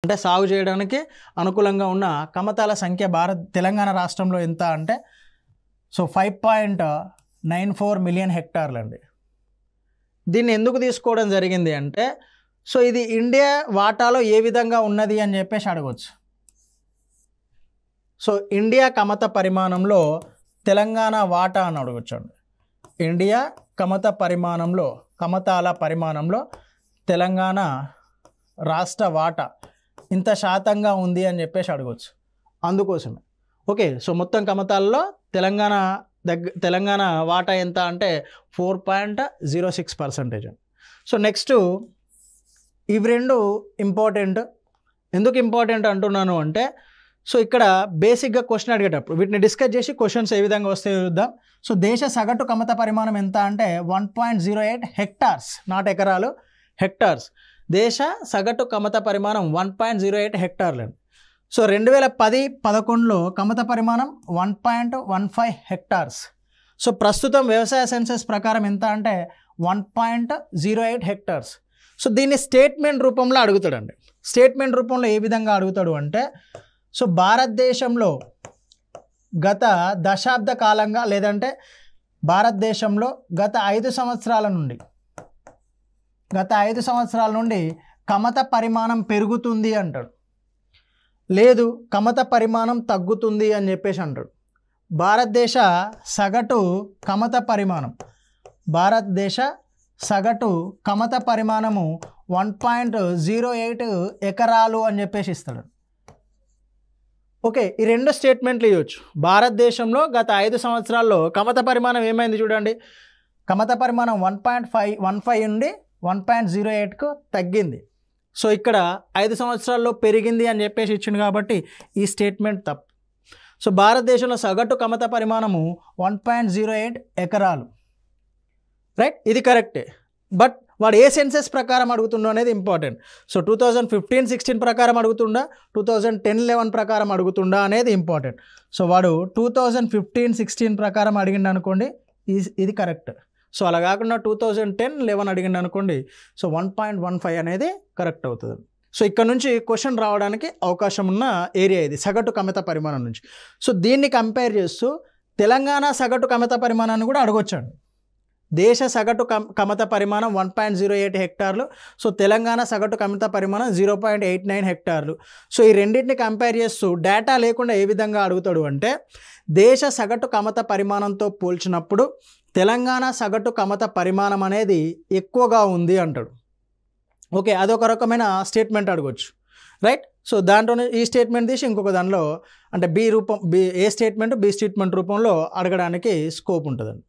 అంటే సాగు చేయడానికి అనుకూలంగా ఉన్న కమతాల సంఖ్య తెలంగాణ రాష్ట్రంలో ఎంత అంటే 5.94 మిలియన్ హెక్టార్లు అండి. దీన్ని ఎందుకు తీసుకోవడం జరిగింది అంటే ఇది ఇండియా వాటాలో ఏ విధంగా ఉన్నది అని చెప్పేసి అడగవచ్చు. ఇండియా కమత పరిమాణంలో తెలంగాణ వాటా అని అడగవచ్చు అండి. ఇండియా కమతాల పరిమాణంలో తెలంగాణ రాష్ట్ర వాటా ఇంత శాతంగా ఉంది అని చెప్పేసి అడగవచ్చు. అందుకోసమే ఓకే. మొత్తం కమతాల్లో తెలంగాణ వాటా ఎంత అంటే 4.06%. నెక్స్ట్ ఇవి రెండు ఇంపార్టెంట్. ఎందుకు ఇంపార్టెంట్ అంటున్నాను అంటే ఇక్కడ బేసిక్గా క్వశ్చన్ అడిగేటప్పుడు వీటిని డిస్కస్ చేసి క్వశ్చన్స్ ఏ విధంగా వస్తాయో చూద్దాం. దేశ సగటు కమత పరిమాణం ఎంత అంటే 1.08 హెక్టార్స్, నాట్ ఎకరాలు, హెక్టార్స్. దేశ సగటు కమత పరిమాణం 1.08 హెక్టార్లు అండి. 2010-11లో కమత పరిమాణం 1.15 హెక్టార్స్. ప్రస్తుతం వ్యవసాయ సెన్సస్ ప్రకారం ఎంత అంటే 1.08 హెక్టార్స్. దీన్ని స్టేట్మెంట్ రూపంలో అడుగుతాడండి. స్టేట్మెంట్ రూపంలో ఏ విధంగా అడుగుతాడు అంటే భారతదేశంలో గత దశాబ్ద కాలంగా లేదంటే భారతదేశంలో గత 5 సంవత్సరాల నుండి కమత పరిమాణం పెరుగుతుంది అంటాడు, లేదు కమత పరిమాణం తగ్గుతుంది అని చెప్పేసి అంటాడు. భారతదేశ సగటు కమత పరిమాణము 1.08 ఎకరాలు అని చెప్పేసి ఇస్తాడు. ఓకే, ఈ రెండు స్టేట్మెంట్లు ఇవ్వచ్చు. భారతదేశంలో గత 5 సంవత్సరాల్లో కమత పరిమాణం ఏమైంది చూడండి. కమత పరిమాణం 1.15 నుండి 1.08కు తగ్గింది. ఇక్కడ 5 సంవత్సరాల్లో పెరిగింది అని చెప్పేసి ఇచ్చింది కాబట్టి ఈ స్టేట్మెంట్ తప్పు. భారతదేశంలో సగటు కమత పరిమాణము 1.08 ఎకరాలు, రైట్, ఇది కరెక్టే. బట్ వాడు ఏ సెన్సెస్ ప్రకారం అడుగుతుండో అనేది ఇంపార్టెంట్. 2015-16 ప్రకారం అడుగుతుండా, 2010-11 ప్రకారం అడుగుతుండా అనేది ఇంపార్టెంట్. వాడు 2015-16 ప్రకారం అడిగిండు అనుకోండి, ఇది కరెక్ట్. అలా కాకుండా 2010-11 అడిగిండు అనుకోండి, 1.15 అనేది కరెక్ట్ అవుతుంది. ఇక్కడ నుంచి క్వశ్చన్ రావడానికి అవకాశం ఉన్న ఏరియా ఇది, సగటు కమత పరిమాణం నుంచి. దీన్ని కంపేర్ చేస్తూ తెలంగాణ సగటు కమత పరిమాణాన్ని కూడా అడగొచ్చండి. దేశ సగటు కమత పరిమాణం 1.08 హెక్టార్లు, తెలంగాణ సగటు కమత పరిమాణం 0.89 హెక్టార్లు. ఈ రెండింటిని కంపేర్ చేస్తూ డేటా లేకుండా ఏ విధంగా అడుగుతాడు అంటే దేశ సగటు కమత పరిమాణంతో పోల్చినప్పుడు తెలంగాణ సగటు కమత పరిమాణం అనేది ఎక్కువగా ఉంది అంటాడు. ఓకే, అదొక రకమైన స్టేట్మెంట్ అడగొచ్చు, రైట్. దాంట్లోనే ఈ స్టేట్మెంట్ తీసి ఇంకొక దానిలో అంటే ఏ స్టేట్మెంట్ బి స్టేట్మెంట్ రూపంలో అడగడానికి స్కోప్ ఉంటుందండి.